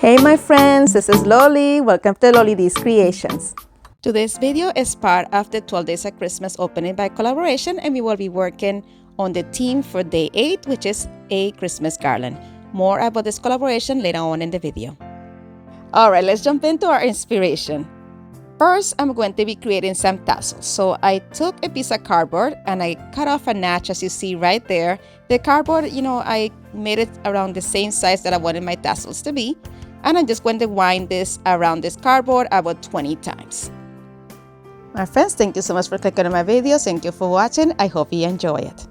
Hey my friends, this is Loli. Welcome to LADYBUG Creations. Today's video is part of the 12 Days of Christmas opening by collaboration, and we will be working on the theme for day 8, which is a Christmas garland. More about this collaboration later on in the video. Alright, let's jump into our inspiration. First, I'm going to be creating some tassels. So I took a piece of cardboard and I cut off a notch, as you see right there. The cardboard, I made it around the same size that I wanted my tassels to be. And I'm just going to wind this around this cardboard about 20 times. My friends, thank you so much for clicking on my videos. Thank you for watching. I hope you enjoy it.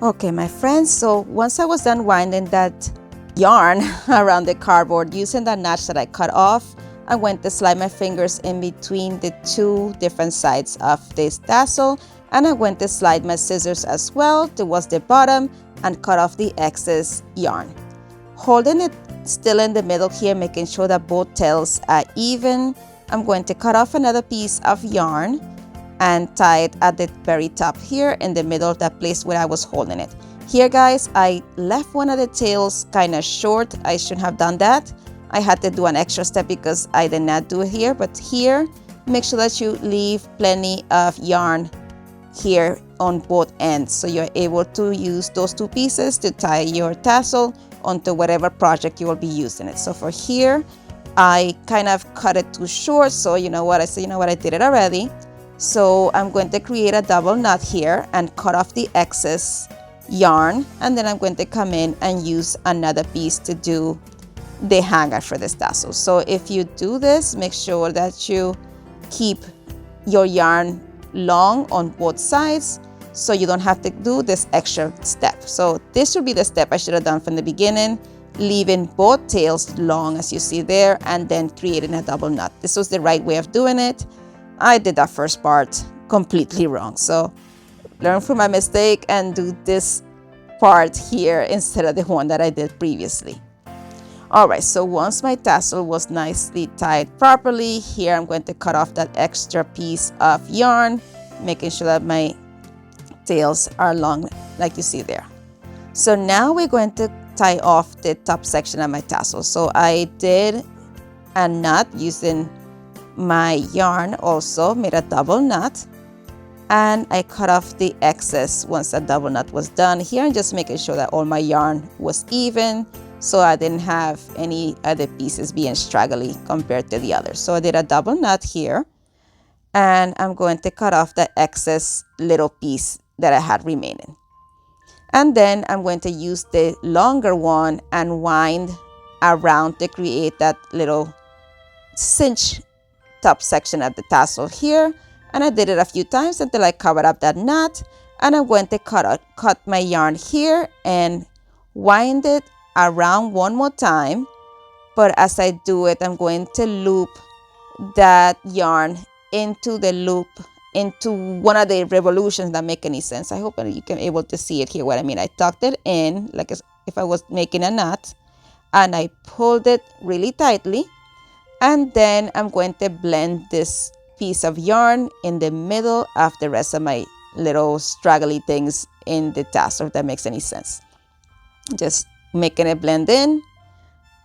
Okay, my friends, so once I was done winding that yarn around the cardboard using that notch that I cut off, I went to slide my fingers in between the two different sides of this tassel, and I went to slide my scissors as well towards the bottom and cut off the excess yarn. Holding it still in the middle here, making sure that both tails are even, I'm going to cut off another piece of yarn and tie it at the very top here in the middle of that place where I was holding it. Here guys, I left one of the tails kind of short. I shouldn't have done that. I had to do an extra step because I did not do it here, but here make sure that you leave plenty of yarn here on both ends, so you're able to use those two pieces to tie your tassel onto whatever project you will be using it. So for here, I kind of cut it too short, so you know what, I did it already. So I'm going to create a double knot here and cut off the excess yarn, and then I'm going to come in and use another piece to do the hanger for this tassel. So if you do this, make sure that you keep your yarn long on both sides so you don't have to do this extra step. So this should be the step I should have done from the beginning, leaving both tails long as you see there, and then creating a double knot. This was the right way of doing it. I did that first part completely wrong, so learn from my mistake and do this part here instead of the one that I did previously. Alright, so once my tassel was nicely tied properly, here I'm going to cut off that extra piece of yarn, making sure that my tails are long like you see there. So now we're going to tie off the top section of my tassel. So I did a knot using my yarn, also made a double knot, and I cut off the excess once the double knot was done. Here I'm just making sure that all my yarn was even, so I didn't have any other pieces being straggly compared to the others. So I did a double knot here, and I'm going to cut off the excess little piece that I had remaining. And then I'm going to use the longer one and wind around to create that little cinch top section of the tassel here. And I did it a few times until I covered up that knot. And I'm going to cut my yarn here and wind it around one more time. But as I do it, I'm going to loop that yarn into the loop, into one of the revolutions that make any sense. I hope you can able to see it here what I mean. I tucked it in like if I was making a knot, and I pulled it really tightly, and then I'm going to blend this piece of yarn in the middle of the rest of my little straggly things in the tassel, if that makes any sense. Just making it blend in,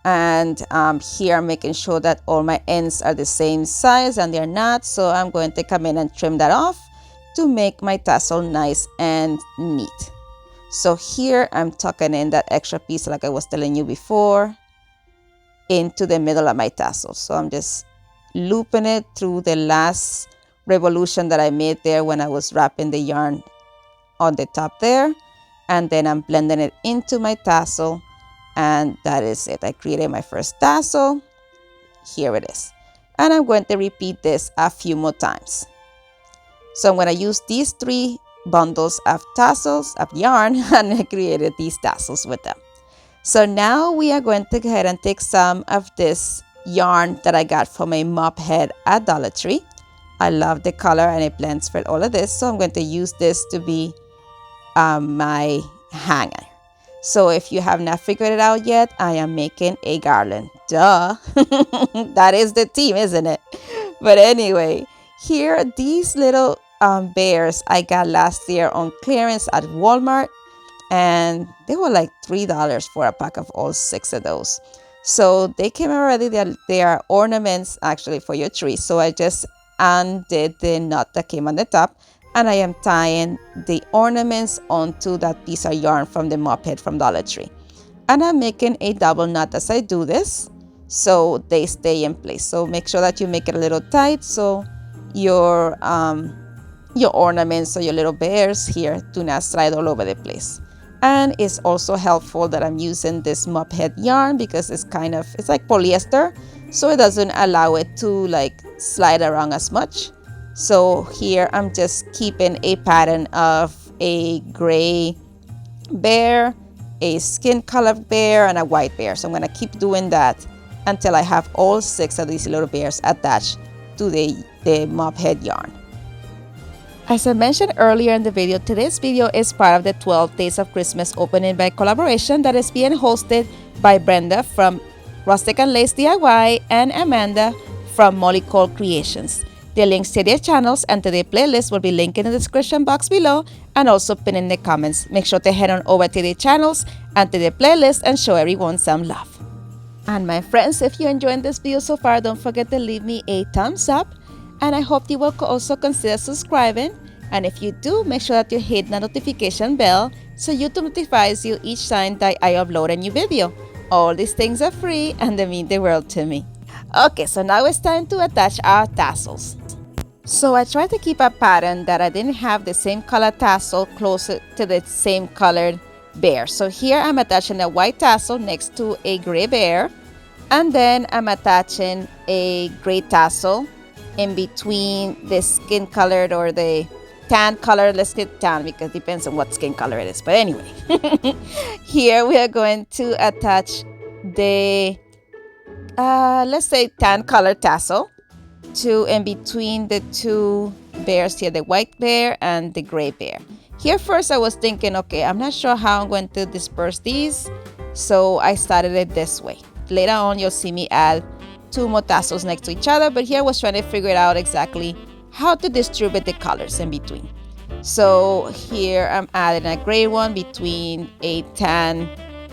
and here I'm making sure that all my ends are the same size and they're not, so I'm going to come in and trim that off to make my tassel nice and neat. So here I'm tucking in that extra piece, like I was telling you before, into the middle of my tassel. So I'm just looping it through the last revolution that I made there when I was wrapping the yarn on the top there, and then I'm blending it into my tassel. And that is it. I created my first tassel. Here it is. And I'm going to repeat this a few more times. So I'm going to use these 3 bundles of tassels, of yarn, and I created these tassels with them. So now we are going to go ahead and take some of this yarn that I got from a mop head at Dollar Tree. I love the color and it blends with all of this. So I'm going to use this to be my hanger. So if you have not figured it out yet, I am making a garland. Duh. That is the theme, isn't it? But anyway, here, these little bears I got last year on clearance at Walmart. And they were like $3 for a pack of all 6 of those. So they came already. They are ornaments actually for your tree. So I just undid the knot that came on the top, and I am tying the ornaments onto that piece of yarn from the mop head from Dollar Tree. And I'm making a double knot as I do this, so they stay in place. So make sure that you make it a little tight so your ornaments or your little bears here do not slide all over the place. And it's also helpful that I'm using this mop head yarn because it's like polyester, so it doesn't allow it to like slide around as much. So here I'm just keeping a pattern of a gray bear, a skin colored bear, and a white bear. So I'm gonna keep doing that until I have all 6 of these little bears attached to the mop head yarn. As I mentioned earlier in the video, today's video is part of the 12 Days of Christmas Opening by Collaboration that is being hosted by Brenda from Rustic and Lace DIY and Amanda from Molly Cole Creations. The links to their channels and to their playlist will be linked in the description box below and also pinned in the comments. Make sure to head on over to their channels and to their playlist and show everyone some love. And my friends, if you're enjoying this video so far, don't forget to leave me a thumbs up. And I hope you will also consider subscribing. And if you do, make sure that you hit the notification bell so YouTube notifies you each time that I upload a new video. All these things are free and they mean the world to me. Okay, so now it's time to attach our tassels. So I tried to keep a pattern that I didn't have the same color tassel closer to the same colored bear. So here I'm attaching a white tassel next to a gray bear. And then I'm attaching a gray tassel in between the skin colored or the tan color. Let's get tan because it depends on what skin color it is. But anyway, here we are going to attach the, let's say tan color tassel to in between the 2 bears here, the white bear and the gray bear. Here first I was thinking, okay, I'm not sure how I'm going to disperse these. So I started it this way. Later on, you'll see me add 2 more tassels next to each other, but here I was trying to figure it out exactly how to distribute the colors in between. So here I'm adding a gray one between a tan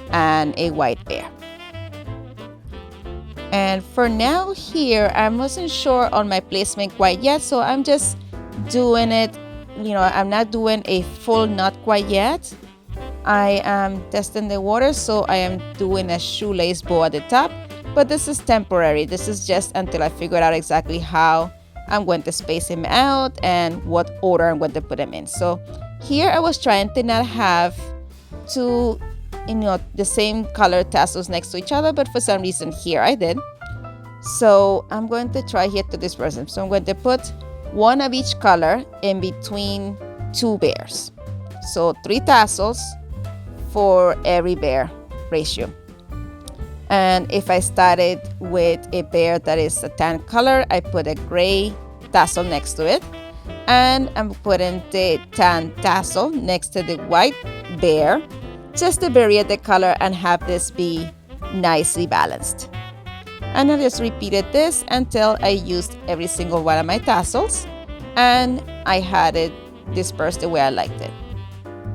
and a white bear. And for now here, I wasn't sure on my placement quite yet, so I'm just doing it, I'm not doing a full knot quite yet. I am testing the water, so I am doing a shoelace bow at the top. But this is temporary. This is just until I figure out exactly how I'm going to space them out and what order I'm going to put them in. So here I was trying to not have 2, the same color tassels next to each other, but for some reason here I did. So I'm going to try here to disperse them. So I'm going to put 1 of each color in between 2 bears. So 3 tassels for every bear ratio. And if I started with a bear that is a tan color, I put a gray tassel next to it. And I'm putting the tan tassel next to the white bear just to vary the color and have this be nicely balanced. And I just repeated this until I used every single one of my tassels and I had it dispersed the way I liked it.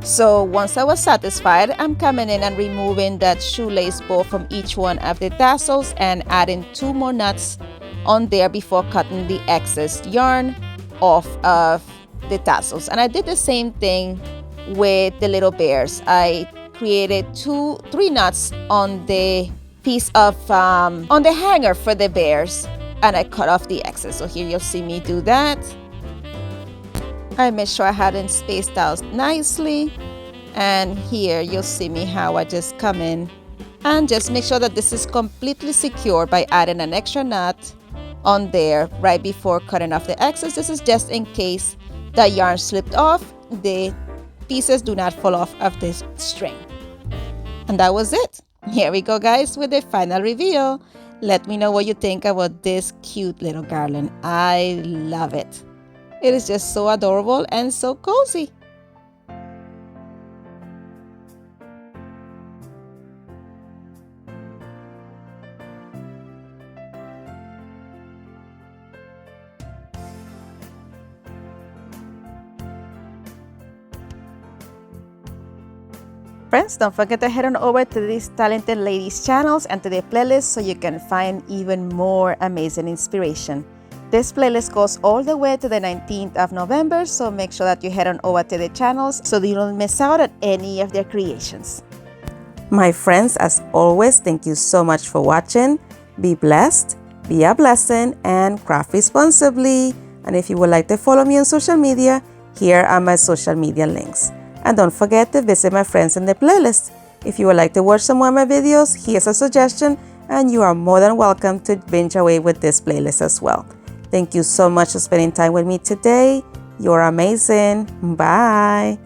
So once I was satisfied, I'm coming in and removing that shoelace bow from each one of the tassels and adding 2 more knots on there before cutting the excess yarn off of the tassels. And I did the same thing with the little bears. I created 3 knots on the piece of on the hanger for the bears, and I cut off the excess. So here you'll see me do that. I made sure I had it spaced out nicely, and here you'll see me how I just come in and just make sure that this is completely secure by adding an extra knot on there right before cutting off the excess. This is just in case the yarn slipped off, the pieces do not fall off of this string. And that was it. Here we go, guys, with the final reveal. Let me know what you think about this cute little garland. I love it. It is just so adorable and so cozy. Friends, don't forget to head on over to these talented ladies' channels and to their playlist so you can find even more amazing inspiration. This playlist goes all the way to the 19th of November, so make sure that you head on over to their channels so that you don't miss out on any of their creations. My friends, as always, thank you so much for watching. Be blessed, be a blessing, and craft responsibly. And if you would like to follow me on social media, here are my social media links. And don't forget to visit my friends in the playlist. If you would like to watch some more of my videos, here's a suggestion, and you are more than welcome to binge away with this playlist as well. Thank you so much for spending time with me today. You're amazing. Bye.